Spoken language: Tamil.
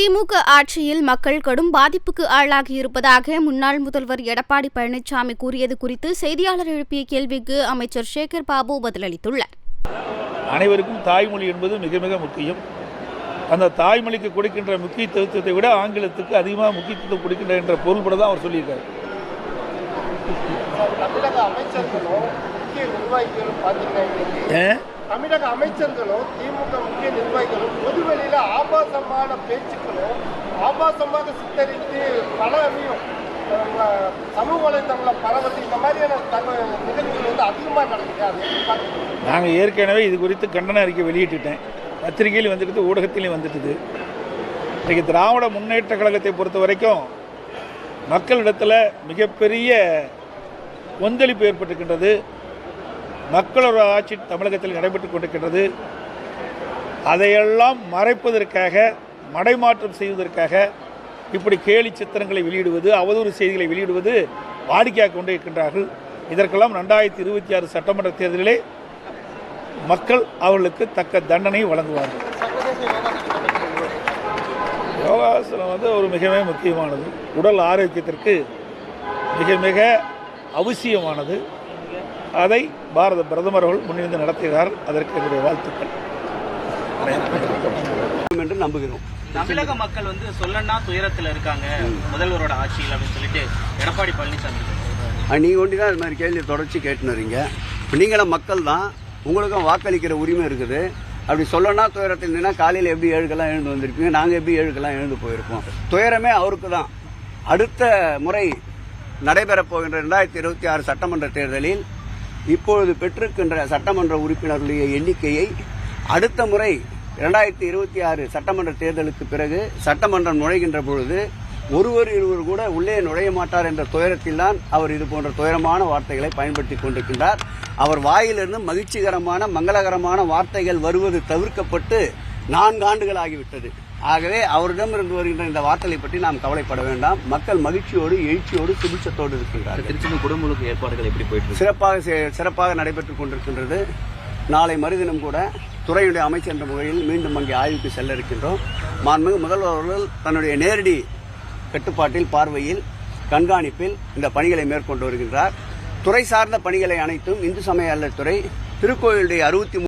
திமுக ஆட்சியில் மக்கள் கடும் பாதிப்புக்கு ஆளாகியிருப்பதாக முன்னாள் முதல்வர் எடப்பாடி பழனிசாமி கூறியது குறித்து செய்தியாளர் எழுப்பிய கேள்விக்கு அமைச்சர் சேகர் பாபு பதிலளித்துள்ளார். அனைவருக்கும் தாய்மொழி என்பது மிக மிக முக்கியம். அந்த தாய்மொழிக்கு கொடுக்கின்ற முக்கியத்துவத்தை விட ஆங்கிலத்துக்கு அதிகமாக முக்கியத்துவம் கொடுக்கின்ற என்ற பொருள்பட தான் அவர் சொல்லியிருக்காரு. தமிழக அமைச்சர்களும் திமுக முக்கிய நிர்வாகிகளும் பொதுவெளியில ஆபாசமான பேச்சுக்களும் ஆபாசமாக சித்தரித்து பலரையும் சமூக வலைதளங்களை பரவத்து இந்த மாதிரியான நிகழ்வுகள் வந்து அதிகமாக நடக்குது. நாங்கள் ஏற்கனவே இது குறித்து கண்டன அறிக்கை வெளியிட்டுட்டேன். பத்திரிகையில் வந்துட்டு, ஊடகத்திலையும் வந்துட்டுது. இன்றைக்கு திராவிட முன்னேற்ற கழகத்தை பொறுத்த வரைக்கும் மக்களிடத்தில் மிகப்பெரிய கொந்தளிப்பு ஏற்பட்டிருக்கின்றது. மக்களோட ஆட்சி தமிழகத்தில் நடைபெற்றுக் கொண்டிருக்கின்றது. அதையெல்லாம் மறைப்பதற்காக, மடைமாற்றம் செய்வதற்காக இப்படி கேலி சித்திரங்களை வெளியிடுவது, அவதூறு செய்திகளை வெளியிடுவது வாடிக்கையாக கொண்டிருக்கின்றார்கள். இதற்கெல்லாம் 2026 சட்டமன்ற தேர்தலிலே மக்கள் அவர்களுக்கு தக்க தண்டனை வழங்குவார்கள். யோகாசனம் ஒரு மிக முக்கியமானது. உடல் ஆரோக்கியத்திற்கு மிக மிக அவசியமானது. அதை பாரத பிரதமர் அவர்கள் முன்னிருந்து நடத்துகிறார். அதற்கு என்னுடைய வாழ்த்துக்கள் என்று நம்புகிறோம். தமிழக மக்கள் சொல்லனா துயரத்தில் இருக்காங்க முதல்வரோட ஆட்சியில் அப்படின்னு சொல்லிட்டு எடப்பாடி பழனிசாமி நீங்க ஒண்டிதான் இது மாதிரி கேள்வி தொடர்ச்சி கேட்டுனீங்க. நீங்களும் மக்கள் தான், உங்களுக்கும் வாக்களிக்கிற உரிமை இருக்குது. அப்படி சொல்லனா துயரத்தில் நின்னா காலையில் எப்படி 7க்கெல்லாம் எழுந்து வந்திருப்பீங்க, நாங்கள் எப்படி 7க்கெல்லாம் எழுந்து போயிருப்போம். துயரமே அவருக்கு தான். அடுத்த முறை நடைபெறப் போகின்ற 2026 சட்டமன்ற தேர்தலில் இப்பொழுது பெற்றிருக்கின்ற சட்டமன்ற உறுப்பினர்களுடைய எண்ணிக்கையை அடுத்த முறை 2026 சட்டமன்ற தேர்தலுக்கு பிறகு சட்டமன்றம் நுழைகின்ற பொழுது ஒருவர் இருவர் கூட உள்ளே நுழைய மாட்டார் என்ற துயரத்தில் தான் அவர் இது போன்ற துயரமான வார்த்தைகளை பயன்படுத்தி கொண்டிருக்கின்றார். அவர் வாயிலிருந்து மகிழ்ச்சிகரமான மங்களகரமான வார்த்தைகள் வருவது தவிர்க்கப்பட்டு 4 ஆண்டுகள் ஆகிவிட்டது. ஆகவே அவரிடமிருந்து வருகின்ற இந்த வார்த்தைகளை பற்றி நாம் கவலைப்பட வேண்டாம். மக்கள் மகிழ்ச்சியோடு, எழுச்சியோடு, சுபிட்சத்தோடு இருக்கின்றார்கள். திருச்சி குடமுழுக்கு ஏற்பாடுகள் எப்படி போயிட்டு சிறப்பாக நடைபெற்றுக் கொண்டிருக்கின்றது. நாளை மறுதினம் கூட துறையுடைய அமைச்சர் என்ற முறையில் மீண்டும் அங்கே ஆய்வுக்கு செல்ல இருக்கின்றோம். மாண்புமிகு முதல்வர் அவர்கள் தன்னுடைய நேரடி கட்டுப்பாட்டில், பார்வையில், கண்காணிப்பில் இந்த பணிகளை மேற்கொண்டு வருகின்றார். துறை சார்ந்த பணிகளை அனைத்தும் இந்து சமய அறநிலையத்துறை, திருக்கோயிலுடைய 63